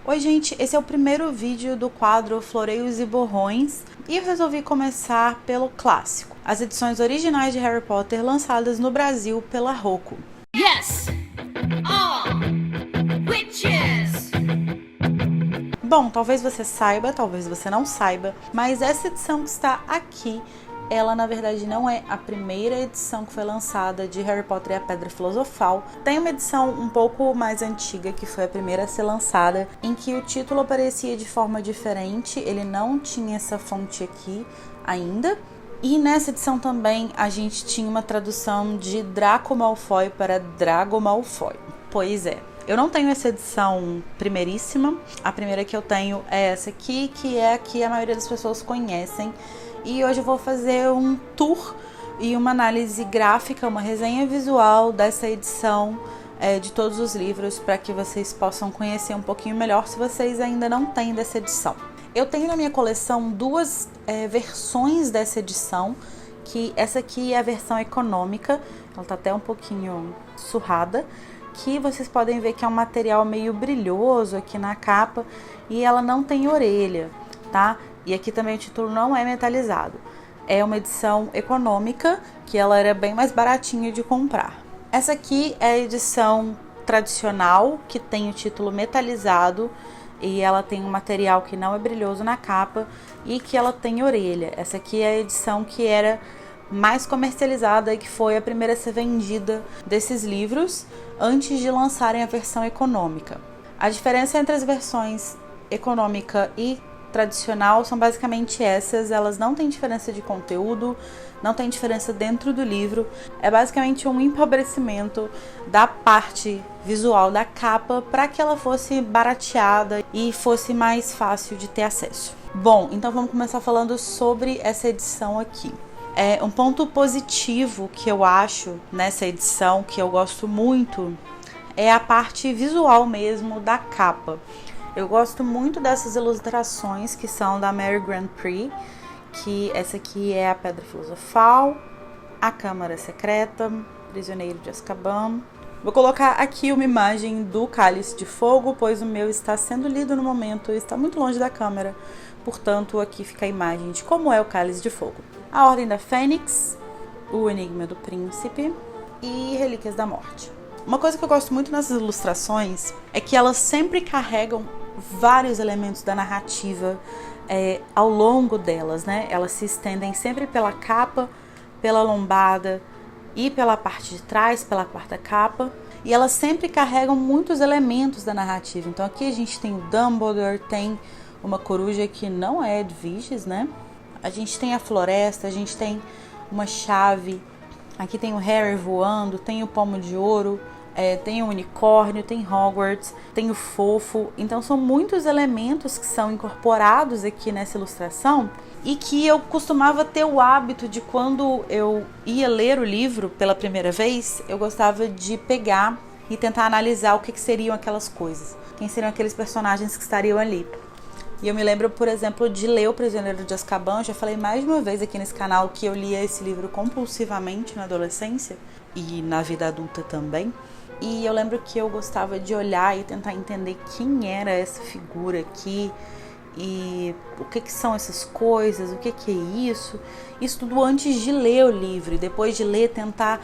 Oi gente, esse é o primeiro vídeo do quadro Floreios e Borrões e eu resolvi começar pelo clássico, as edições originais de Harry Potter lançadas no Brasil pela Roku. Yes! All witches! Bom, talvez você saiba, talvez você não saiba, mas essa edição que está aqui, ela na verdade não é a primeira edição que foi lançada de Harry Potter e a Pedra Filosofal. Tem uma edição um pouco mais antiga, que foi a primeira a ser lançada, em que o título aparecia de forma diferente, ele não tinha essa fonte aqui ainda. E nessa edição também a gente tinha uma tradução de Draco Malfoy para Drago Malfoy. Pois é. Eu não tenho essa edição primeiríssima, a primeira que eu tenho é essa aqui, que é a que a maioria das pessoas conhecem. E hoje eu vou fazer um tour e uma análise gráfica, uma resenha visual dessa edição de todos os livros, para que vocês possam conhecer um pouquinho melhor se vocês ainda não têm dessa edição. Eu tenho na minha coleção duas versões dessa edição, que essa aqui é a versão econômica, ela tá até um pouquinho surrada, que vocês podem ver que é um material meio brilhoso aqui na capa e ela não tem orelha, tá? E aqui também o título não é metalizado. É uma edição econômica, que ela era bem mais baratinha de comprar. Essa aqui é a edição tradicional, que tem o título metalizado e ela tem um material que não é brilhoso na capa e que ela tem orelha. Essa aqui é a edição que era mais comercializada e que foi a primeira a ser vendida desses livros antes de lançarem a versão econômica. A diferença entre as versões econômica e tradicional são basicamente essas, elas não têm diferença de conteúdo, não tem diferença dentro do livro, é basicamente um empobrecimento da parte visual da capa para que ela fosse barateada e fosse mais fácil de ter acesso. Bom, então vamos começar falando sobre essa edição aqui. Um ponto positivo que eu acho nessa edição, que eu gosto muito, é a parte visual mesmo da capa. Eu gosto muito dessas ilustrações que são da Mary Grand Prix, que essa aqui é a Pedra Filosofal, a Câmara Secreta, Prisioneiro de Azkaban. Vou colocar aqui uma imagem do Cálice de Fogo, pois o meu está sendo lido no momento e está muito longe da câmera, portanto aqui fica a imagem de como é o Cálice de Fogo. A Ordem da Fênix, o Enigma do Príncipe e Relíquias da Morte. Uma coisa que eu gosto muito nessas ilustrações é que elas sempre carregam vários elementos da narrativa ao longo delas, né? Elas se estendem sempre pela capa, pela lombada e pela parte de trás, pela quarta capa. E elas sempre carregam muitos elementos da narrativa. Então aqui a gente tem o Dumbledore, tem uma coruja que não é Edwiges, né? A gente tem a floresta, a gente tem uma chave. Aqui tem o Harry voando, tem o pomo de ouro, tem o unicórnio, tem Hogwarts, tem o fofo. Então são muitos elementos que são incorporados aqui nessa ilustração e que eu costumava ter o hábito de, quando eu ia ler o livro pela primeira vez, eu gostava de pegar e tentar analisar o que seriam aquelas coisas, quem seriam aqueles personagens que estariam ali. E eu me lembro, por exemplo, de ler O Prisioneiro de Azkaban. Eu já falei mais de uma vez aqui nesse canal que eu lia esse livro compulsivamente na adolescência e na vida adulta também. E eu lembro que eu gostava de olhar e tentar entender quem era essa figura aqui e o que são essas coisas, o que é isso. Isso tudo antes de ler o livro e depois de ler tentar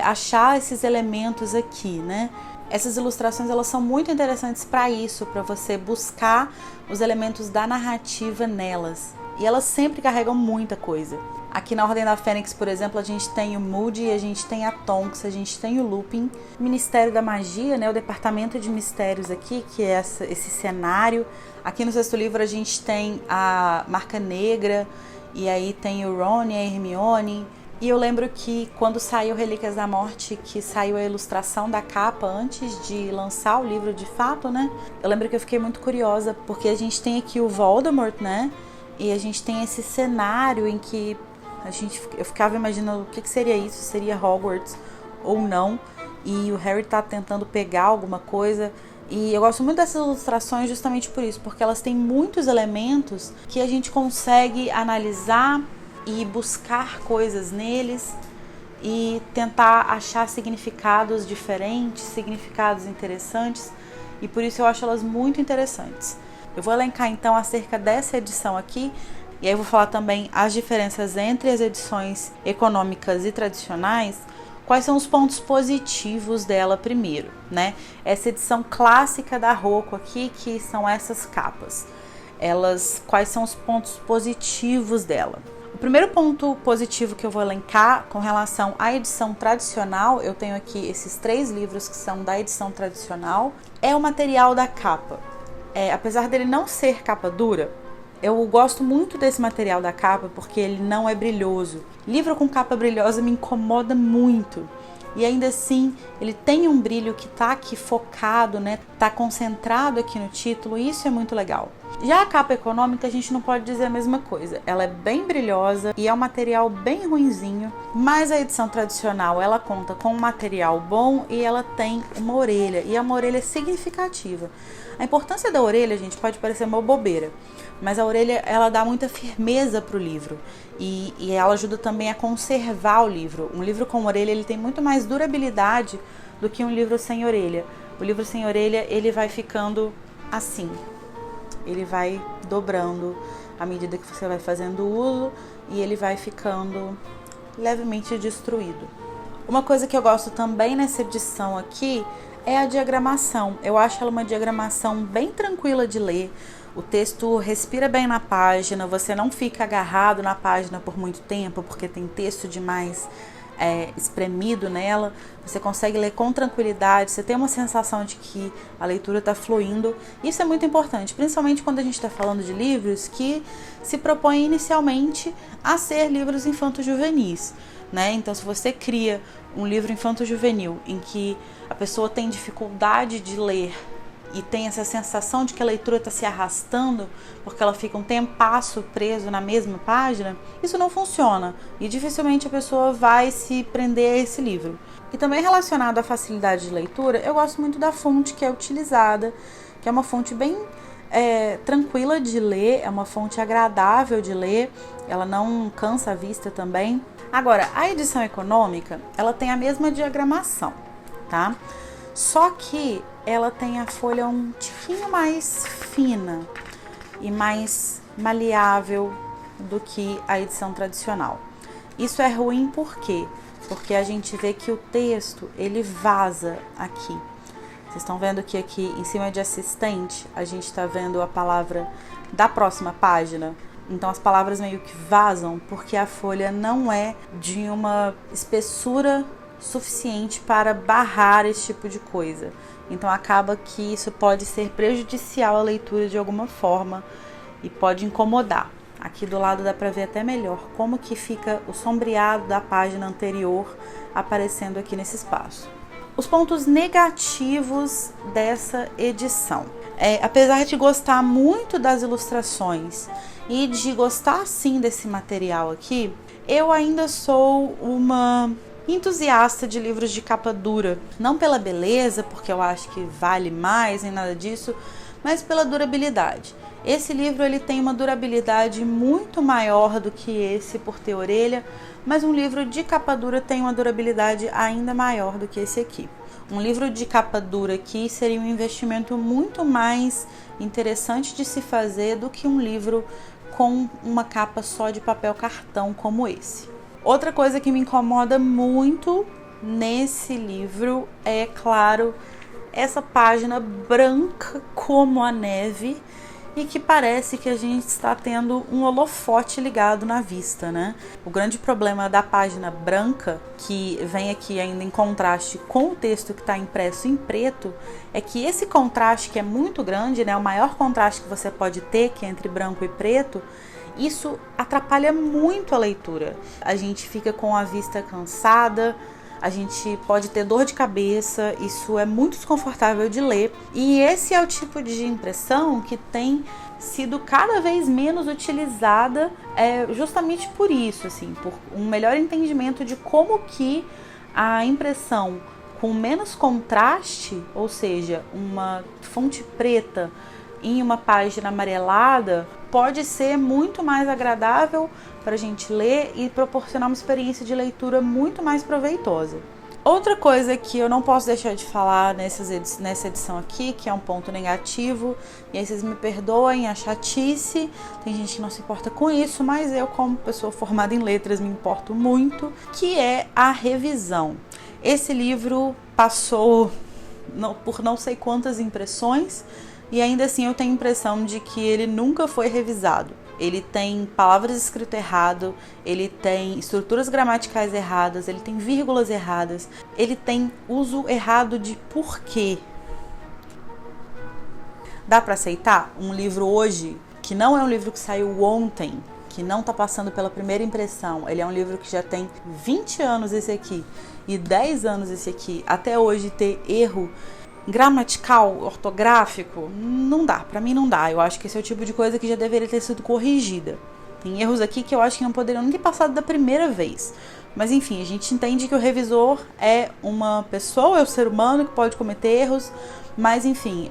achar esses elementos aqui, né? Essas ilustrações, elas são muito interessantes para isso, para você buscar os elementos da narrativa nelas. E elas sempre carregam muita coisa. Aqui na Ordem da Fênix, por exemplo, a gente tem o Moody, a gente tem a Tonks, a gente tem o Lupin, o Ministério da Magia, né, o Departamento de Mistérios aqui, que é esse cenário. Aqui no sexto livro a gente tem a Marca Negra, e aí tem o Ron e a Hermione. E eu lembro que quando saiu Relíquias da Morte, que saiu a ilustração da capa antes de lançar o livro de fato, né? Eu lembro que eu fiquei muito curiosa, porque a gente tem aqui o Voldemort, né? E a gente tem esse cenário em que eu ficava imaginando o que seria isso, seria Hogwarts ou não. E o Harry tá tentando pegar alguma coisa. E eu gosto muito dessas ilustrações justamente por isso, porque elas têm muitos elementos que a gente consegue analisar e buscar coisas neles e tentar achar significados diferentes, significados interessantes. e por isso eu acho elas muito interessantes. Eu vou elencar então acerca dessa edição aqui, e aí eu vou falar também as diferenças entre as edições econômicas e tradicionais. Quais são os pontos positivos dela primeiro, né? Essa edição clássica da Rocco aqui, que são essas capas. Quais são os pontos positivos dela? O primeiro ponto positivo que eu vou elencar com relação à edição tradicional, eu tenho aqui esses 3 livros que são da edição tradicional, é o material da capa. Apesar dele não ser capa dura, eu gosto muito desse material da capa porque ele não é brilhoso. Livro com capa brilhosa me incomoda muito. E ainda assim, ele tem um brilho que tá aqui focado, né? Tá concentrado aqui no título, e isso é muito legal. Já a capa econômica, a gente não pode dizer a mesma coisa. Ela é bem brilhosa e é um material bem ruinzinho, mas a edição tradicional, ela conta com um material bom e ela tem uma orelha, e é uma orelha significativa. A importância da orelha, gente, pode parecer uma bobeira, mas a orelha, ela dá muita firmeza para o livro e ela ajuda também a conservar o livro. Um livro com orelha, ele tem muito mais durabilidade do que um livro sem orelha. O livro sem orelha, ele vai ficando assim, ele vai dobrando à medida que você vai fazendo uso e ele vai ficando levemente destruído. Uma coisa que eu gosto também nessa edição aqui é a diagramação. Eu acho ela uma diagramação bem tranquila de ler. O texto respira bem na página, você não fica agarrado na página por muito tempo, porque tem texto demais espremido nela. Você consegue ler com tranquilidade, você tem uma sensação de que a leitura está fluindo. Isso é muito importante, principalmente quando a gente está falando de livros que se propõem inicialmente a ser livros infanto-juvenis, né? Então, se você cria um livro infanto-juvenil em que a pessoa tem dificuldade de ler e tem essa sensação de que a leitura está se arrastando porque ela fica um tempasso preso na mesma página, isso não funciona e dificilmente a pessoa vai se prender a esse livro. E também relacionado à facilidade de leitura, eu gosto muito da fonte que é utilizada, que é uma fonte bem tranquila de ler, é uma fonte agradável de ler, ela não cansa a vista também. Agora, a edição econômica, ela tem a mesma diagramação, tá? Só que ela tem a folha um tiquinho mais fina e mais maleável do que a edição tradicional. Isso é ruim por quê? Porque a gente vê que o texto, ele vaza aqui. Vocês estão vendo que aqui em cima de assistente, a gente está vendo a palavra da próxima página. Então as palavras meio que vazam porque a folha não é de uma espessura suficiente para barrar esse tipo de coisa. Então acaba que isso pode ser prejudicial à leitura de alguma forma e pode incomodar. Aqui do lado dá para ver até melhor como que fica o sombreado da página anterior aparecendo aqui nesse espaço. Os pontos negativos dessa edição. Apesar de gostar muito das ilustrações e de gostar sim desse material aqui, eu ainda sou uma entusiasta de livros de capa dura. Não pela beleza, porque eu acho que vale mais nem nada disso, mas pela durabilidade. Esse livro ele tem uma durabilidade muito maior do que esse por ter orelha, mas um livro de capa dura tem uma durabilidade ainda maior do que esse aqui. Um livro de capa dura aqui seria um investimento muito mais interessante de se fazer do que um livro com uma capa só de papel cartão como esse. Outra coisa que me incomoda muito nesse livro é, claro, essa página branca como a neve e que parece que a gente está tendo um holofote ligado na vista, né? O grande problema da página branca, que vem aqui ainda em contraste com o texto que está impresso em preto, é que esse contraste que é muito grande, né? O maior contraste que você pode ter, que é entre branco e preto, isso atrapalha muito a leitura. A gente fica com a vista cansada, a gente pode ter dor de cabeça, isso é muito desconfortável de ler. E esse é o tipo de impressão que tem sido cada vez menos utilizada justamente por isso, assim, por um melhor entendimento de como que a impressão com menos contraste, ou seja, uma fonte preta em uma página amarelada, pode ser muito mais agradável para a gente ler e proporcionar uma experiência de leitura muito mais proveitosa. Outra coisa que eu não posso deixar de falar nessa edição aqui, que é um ponto negativo, e aí vocês me perdoem a chatice, tem gente que não se importa com isso, mas eu, como pessoa formada em letras, me importo muito, que é a revisão. Esse livro passou por não sei quantas impressões, e ainda assim eu tenho a impressão de que ele nunca foi revisado. Ele tem palavras escritas errado, ele tem estruturas gramaticais erradas, ele tem vírgulas erradas, ele tem uso errado de porquê. Dá para aceitar um livro hoje, que não é um livro que saiu ontem, que não está passando pela primeira impressão, ele é um livro que já tem 20 anos esse aqui e 10 anos esse aqui, até hoje ter erro gramatical, ortográfico, não dá, pra mim não dá. Eu acho que esse é o tipo de coisa que já deveria ter sido corrigida. Tem erros aqui que eu acho que não poderiam nem ter passado da primeira vez. Mas enfim, a gente entende que o revisor é uma pessoa, é um ser humano que pode cometer erros, mas enfim,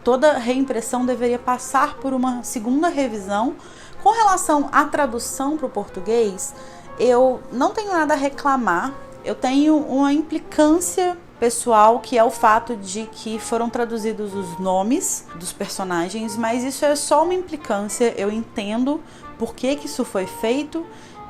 toda reimpressão deveria passar por uma segunda revisão. Com relação à tradução para o português, eu não tenho nada a reclamar, eu tenho uma implicância pessoal, que é o fato de que foram traduzidos os nomes dos personagens, mas isso é só uma implicância. Eu entendo por que isso foi feito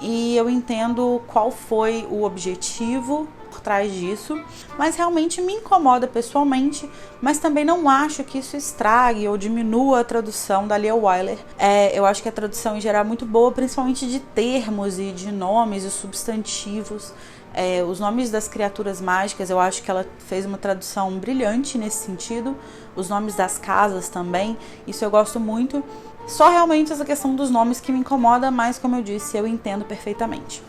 e eu entendo qual foi o objetivo por trás disso, mas realmente me incomoda pessoalmente, mas também não acho que isso estrague ou diminua a tradução da Lia Wyler. Eu acho que a tradução em geral é muito boa, principalmente de termos e de nomes e substantivos. Os nomes das criaturas mágicas, eu acho que ela fez uma tradução brilhante nesse sentido. Os nomes das casas também, isso eu gosto muito. Só realmente essa questão dos nomes que me incomoda, mas como eu disse, eu entendo perfeitamente.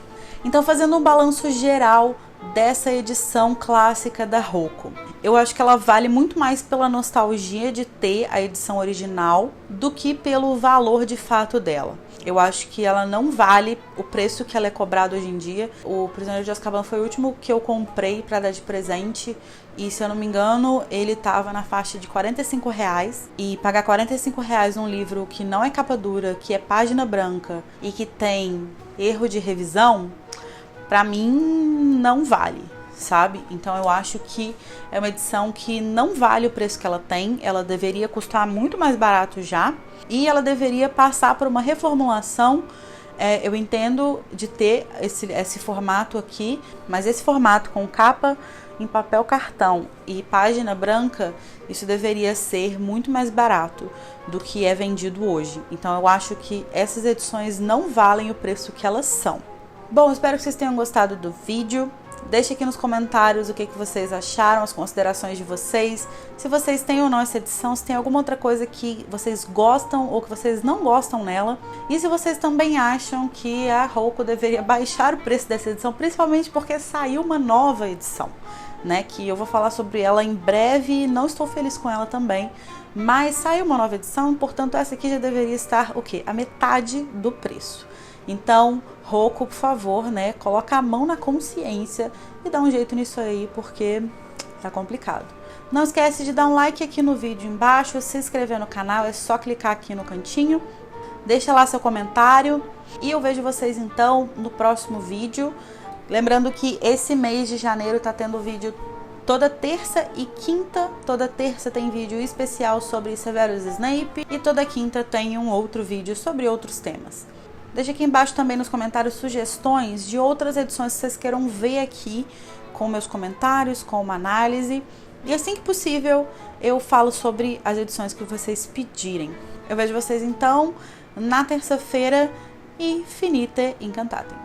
Então, fazendo um balanço geral dessa edição clássica da Rocco, eu acho que ela vale muito mais pela nostalgia de ter a edição original do que pelo valor de fato dela. Eu acho que ela não vale o preço que ela é cobrada hoje em dia. O Prisioneiro de Azkaban foi o último que eu comprei para dar de presente. E se eu não me engano, ele tava na faixa de R$45. E pagar R$45 num livro que não é capa dura, que é página branca e que tem erro de revisão, pra mim não vale, sabe? Então eu acho que é uma edição que não vale o preço que ela tem. Ela deveria custar muito mais barato já. E ela deveria passar por uma reformulação. Eu entendo de ter esse formato aqui, mas esse formato com capa em papel cartão e página branca, isso deveria ser muito mais barato do que é vendido hoje. Então eu acho que essas edições não valem o preço que elas são. Bom, espero que vocês tenham gostado do vídeo. Deixe aqui nos comentários o que vocês acharam, as considerações de vocês, se vocês têm ou não essa edição, se tem alguma outra coisa que vocês gostam ou que vocês não gostam nela, e se vocês também acham que a Rocco deveria baixar o preço dessa edição, principalmente porque saiu uma nova edição, né, que eu vou falar sobre ela em breve. Não estou feliz com ela também, mas saiu uma nova edição, portanto essa aqui já deveria estar o quê? A metade do preço. Então, Rocco, por favor, né, coloca a mão na consciência e dá um jeito nisso aí, porque tá complicado. Não esquece de dar um like aqui no vídeo embaixo, se inscrever no canal, é só clicar aqui no cantinho, deixa lá seu comentário e eu vejo vocês então no próximo vídeo. Lembrando que esse mês de janeiro tá tendo vídeo toda terça e quinta. Toda terça tem vídeo especial sobre Severus Snape e toda quinta tem um outro vídeo sobre outros temas. Deixa aqui embaixo também nos comentários sugestões de outras edições que vocês queiram ver aqui, com meus comentários, com uma análise. E assim que possível, eu falo sobre as edições que vocês pedirem. Eu vejo vocês então na terça-feira e finite incantatem.